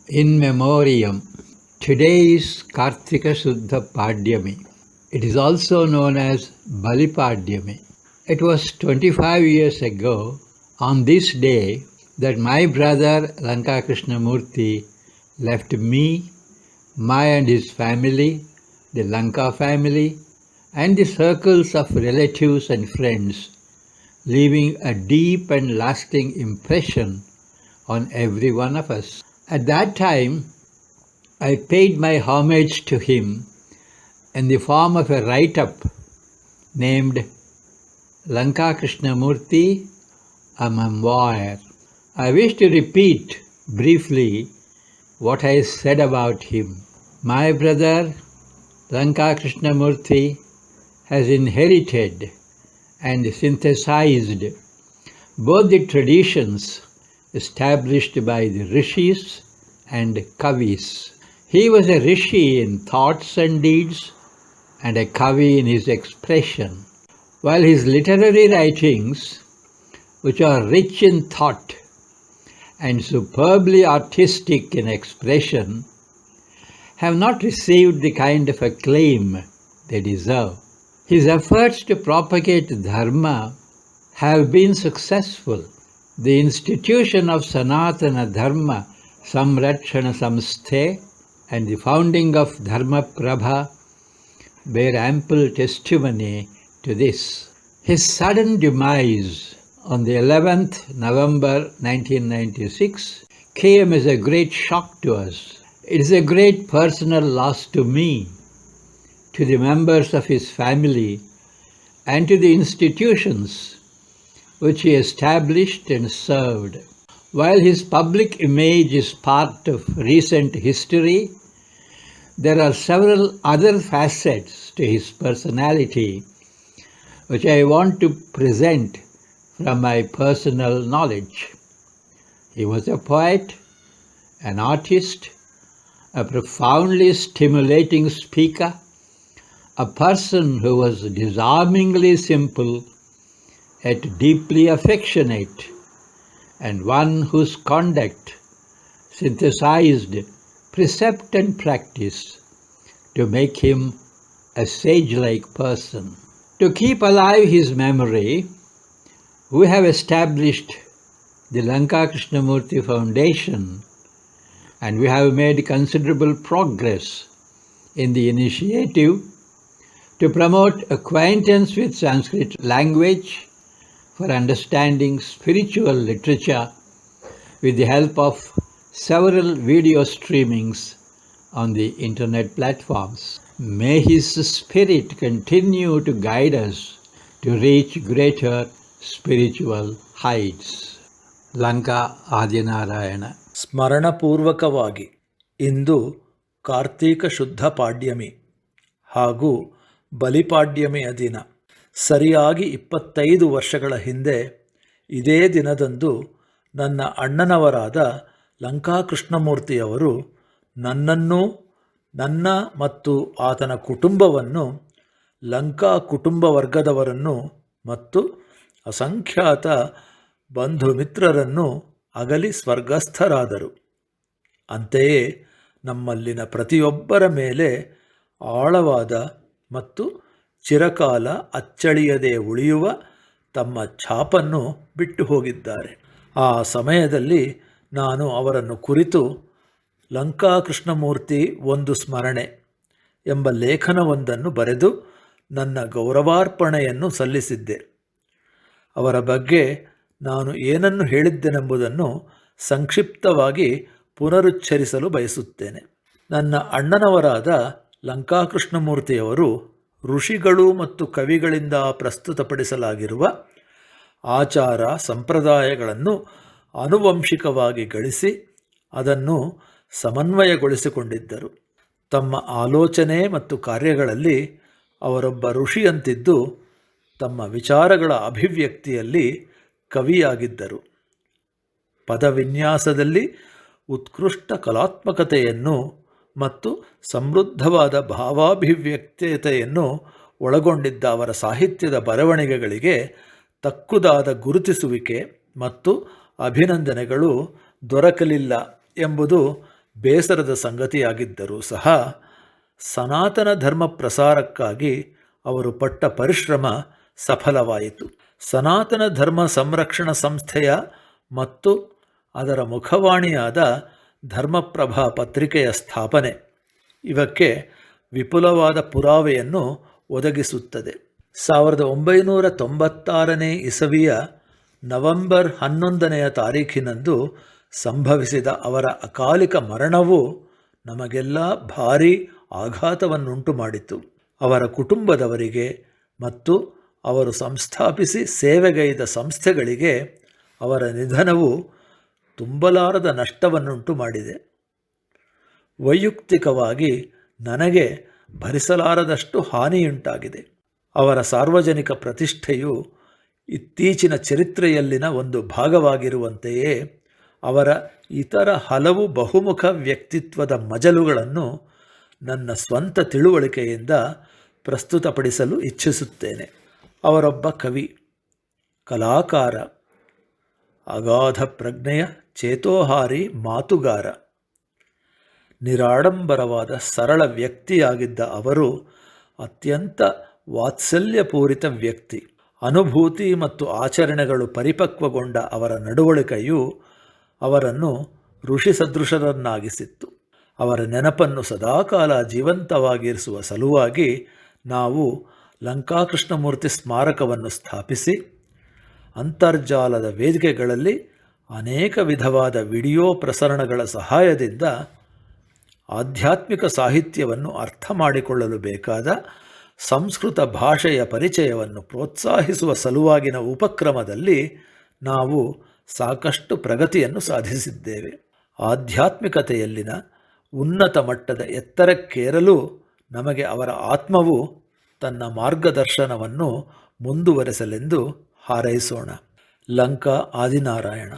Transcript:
In memoriam. Today is Kartika Shuddha Padyami. It is also known as Bali Padyami. It was 25 years ago on this day that my brother Lanka Krishnamurti left me, my and his family, the Lanka family, and the circles of relatives and friends, leaving a deep and lasting impression on every one of us. At that time, I paid my homage to him in the form of a write-up named Lanka Krishnamurti, a memoir. I wish to repeat briefly what I said about him. My brother Lanka Krishnamurti has inherited and synthesized both the traditions established by the rishis and kavis. He was a rishi in thoughts and deeds and a kavi in his expression. While his literary writings, which are rich in thought and superbly artistic in expression, have not received the kind of acclaim they deserve. His efforts to propagate dharma have been successful. The institution of Sanatana Dharma Samrakshana Samsthe and the founding of Dharma Prabha bear ample testimony to this. His sudden demise on the 11th November 1996 came as a great shock to us. It is a great personal loss to me, to the members of his family, and to the institutions which he established and served. While his public image is part of recent history, there are several other facets to his personality which I want to present from my personal knowledge. He was a poet, an artist, a profoundly stimulating speaker, a person who was disarmingly simple yet deeply affectionate, and one whose conduct synthesized precept and practice to make him a sage-like person. To keep alive his memory, we have established the Lanka Krishnamurti Foundation, and we have made considerable progress in the initiative to promote acquaintance with Sanskrit language for understanding spiritual literature with the help of several video streamings on the internet platforms. May his spirit continue to guide us to reach greater spiritual heights. Lanka Adinarayana. ಸ್ಮರಣಪೂರ್ವಕವಾಗಿ ಇಂದು ಕಾರ್ತೀಕ ಶುದ್ಧ ಪಾಡ್ಯಮಿ ಹಾಗೂ ಬಲಿಪಾಡ್ಯಮಿಯ ದಿನ. ಸರಿಯಾಗಿ 25 ವರ್ಷಗಳ ಹಿಂದೆ ಇದೇ ದಿನದಂದು ನನ್ನ ಅಣ್ಣನವರಾದ ಲಂಕಾ ಕೃಷ್ಣಮೂರ್ತಿಯವರು ನನ್ನನ್ನೂ ನನ್ನ ಮತ್ತು ಆತನ ಕುಟುಂಬವನ್ನು, ಲಂಕಾ ಕುಟುಂಬ ವರ್ಗದವರನ್ನು ಮತ್ತು ಅಸಂಖ್ಯಾತ ಬಂಧು ಮಿತ್ರರನ್ನು ಅಗಲಿ ಸ್ವರ್ಗಸ್ಥರಾದರು. ಅಂತೆಯೇ ನಮ್ಮಲ್ಲಿನ ಪ್ರತಿಯೊಬ್ಬರ ಮೇಲೆ ಆಳವಾದ ಮತ್ತು ಚಿರಕಾಲ ಅಚ್ಚಳಿಯದೆ ಉಳಿಯುವ ತಮ್ಮ ಛಾಪನ್ನು ಬಿಟ್ಟು ಹೋಗಿದ್ದಾರೆ. ಆ ಸಮಯದಲ್ಲಿ ನಾನು ಅವರನ್ನು ಕುರಿತು ಲಂಕಾ ಕೃಷ್ಣಮೂರ್ತಿ ಒಂದು ಸ್ಮರಣೆ ಎಂಬ ಲೇಖನವೊಂದನ್ನು ಬರೆದು ನನ್ನ ಗೌರವಾರ್ಪಣೆಯನ್ನು ಸಲ್ಲಿಸಿದ್ದೆ. ಅವರ ಬಗ್ಗೆ ನಾನು ಏನನ್ನು ಹೇಳಿದ್ದೆನೆಂಬುದನ್ನು ಸಂಕ್ಷಿಪ್ತವಾಗಿ ಪುನರುಚ್ಚರಿಸಲು ಬಯಸುತ್ತೇನೆ. ನನ್ನ ಅಣ್ಣನವರಾದ ಲಂಕಾ ಕೃಷ್ಣಮೂರ್ತಿಯವರು ಋಷಿಗಳು ಮತ್ತು ಕವಿಗಳಿಂದ ಪ್ರಸ್ತುತಪಡಿಸಲಾಗಿರುವ ಆಚಾರ ಸಂಪ್ರದಾಯಗಳನ್ನು ಆನುವಂಶಿಕವಾಗಿ ಗಳಿಸಿ ಅದನ್ನು ಸಮನ್ವಯಗೊಳಿಸಿಕೊಂಡಿದ್ದರು. ತಮ್ಮ ಆಲೋಚನೆ ಮತ್ತು ಕಾರ್ಯಗಳಲ್ಲಿ ಅವರೊಬ್ಬ ಋಷಿಯಂತಿದ್ದು ತಮ್ಮ ವಿಚಾರಗಳ ಅಭಿವ್ಯಕ್ತಿಯಲ್ಲಿ ಕವಿಯಾಗಿದ್ದರು. ಪದವಿನ್ಯಾಸದಲ್ಲಿ ಉತ್ಕೃಷ್ಟ ಕಲಾತ್ಮಕತೆಯನ್ನು ಮತ್ತು ಸಮೃದ್ಧವಾದ ಭಾವಾಭಿವ್ಯಕ್ತತೆಯನ್ನು ಒಳಗೊಂಡಿದ್ದ ಅವರ ಸಾಹಿತ್ಯದ ಬರವಣಿಗೆಗಳಿಗೆ ತಕ್ಕುದಾದ ಗುರುತಿಸುವಿಕೆ ಮತ್ತು ಅಭಿನಂದನೆಗಳು ದೊರಕಲಿಲ್ಲ ಎಂಬುದು ಬೇಸರದ ಸಂಗತಿಯಾಗಿದ್ದರೂ ಸಹ ಸನಾತನ ಧರ್ಮ ಪ್ರಸಾರಕ್ಕಾಗಿ ಅವರು ಪಟ್ಟ ಪರಿಶ್ರಮ ಸಫಲವಾಯಿತು. ಸನಾತನ ಧರ್ಮ ಸಂರಕ್ಷಣಾ ಸಂಸ್ಥೆಯ ಮತ್ತು ಅದರ ಮುಖವಾಣಿಯಾದ ಧರ್ಮಪ್ರಭಾ ಪತ್ರಿಕೆಯ ಸ್ಥಾಪನೆ ಇವಕ್ಕೆ ವಿಪುಲವಾದ ಪುರಾವೆಯನ್ನು ಒದಗಿಸುತ್ತದೆ. 1996 ಇಸವಿಯ ನವೆಂಬರ್ 11 ತಾರೀಖಿನಂದು ಸಂಭವಿಸಿದ ಅವರ ಅಕಾಲಿಕ ಮರಣವು ನಮಗೆಲ್ಲ ಭಾರೀ ಆಘಾತವನ್ನುಂಟು ಮಾಡಿತು. ಅವರ ಕುಟುಂಬದವರಿಗೆ ಮತ್ತು ಅವರು ಸಂಸ್ಥಾಪಿಸಿ ಸೇವೆಗೈದ ಸಂಸ್ಥೆಗಳಿಗೆ ಅವರ ನಿಧನವು ತುಂಬಲಾರದ ನಷ್ಟವನ್ನುಂಟು ಮಾಡಿದೆ. ವೈಯಕ್ತಿಕವಾಗಿ ನನಗೆ ಭರಿಸಲಾರದಷ್ಟು ಹಾನಿಯುಂಟಾಗಿದೆ. ಅವರ ಸಾರ್ವಜನಿಕ ಪ್ರತಿಷ್ಠೆಯು ಇತ್ತೀಚಿನ ಚರಿತ್ರೆಯಲ್ಲಿನ ಒಂದು ಭಾಗವಾಗಿರುವಂತೆಯೇ ಅವರ ಇತರ ಹಲವು ಬಹುಮುಖ ವ್ಯಕ್ತಿತ್ವದ ಮಜಲುಗಳನ್ನು ನನ್ನ ಸ್ವಂತ ತಿಳುವಳಿಕೆಯಿಂದ ಪ್ರಸ್ತುತಪಡಿಸಲು ಇಚ್ಛಿಸುತ್ತೇನೆ. ಅವರೊಬ್ಬ ಕವಿ, ಕಲಾಕಾರ, ಅಗಾಧ ಪ್ರಜ್ಞೆಯ ಚೇತೋಹಾರಿ ಮಾತುಗಾರ, ನಿರಾಡಂಬರವಾದ ಸರಳ ವ್ಯಕ್ತಿಯಾಗಿದ್ದ ಅವರು ಅತ್ಯಂತ ವಾತ್ಸಲ್ಯಪೂರಿತ ವ್ಯಕ್ತಿ. ಅನುಭೂತಿ ಮತ್ತು ಆಚರಣೆಗಳು ಪರಿಪಕ್ವಗೊಂಡ ಅವರ ನಡವಳಿಕೆಯು ಅವರನ್ನು ಋಷಿ ಸದೃಶರನ್ನಾಗಿಸಿತ್ತು. ಅವರ ನೆನಪನ್ನು ಸದಾಕಾಲ ಜೀವಂತವಾಗಿರಿಸುವ ಸಲುವಾಗಿ ನಾವು ಲಂಕಾಕೃಷ್ಣಮೂರ್ತಿ ಸ್ಮಾರಕವನ್ನು ಸ್ಥಾಪಿಸಿ ಅಂತರ್ಜಾಲದ ವೇದಿಕೆಗಳಲ್ಲಿ ಅನೇಕ ವಿಧವಾದ ವಿಡಿಯೋ ಪ್ರಸರಣಗಳ ಸಹಾಯದಿಂದ ಆಧ್ಯಾತ್ಮಿಕ ಸಾಹಿತ್ಯವನ್ನು ಅರ್ಥ ಮಾಡಿಕೊಳ್ಳಲು ಬೇಕಾದ ಸಂಸ್ಕೃತ ಭಾಷೆಯ ಪರಿಚಯವನ್ನು ಪ್ರೋತ್ಸಾಹಿಸುವ ಸಲುವಾಗಿನ ಉಪಕ್ರಮದಲ್ಲಿ ನಾವು ಸಾಕಷ್ಟು ಪ್ರಗತಿಯನ್ನು ಸಾಧಿಸಿದ್ದೇವೆ. ಆಧ್ಯಾತ್ಮಿಕತೆಯಲ್ಲಿನ ಉನ್ನತ ಮಟ್ಟದ ಎತ್ತರಕ್ಕೇರಲು ನಮಗೆ ಅವರ ಆತ್ಮವು ತನ್ನ ಮಾರ್ಗದರ್ಶನವನ್ನು ಮುಂದುವರೆಸಲೆಂದು ಹಾರೈಸೋಣ. ಲಂಕಾ ಆದಿನಾರಾಯಣ.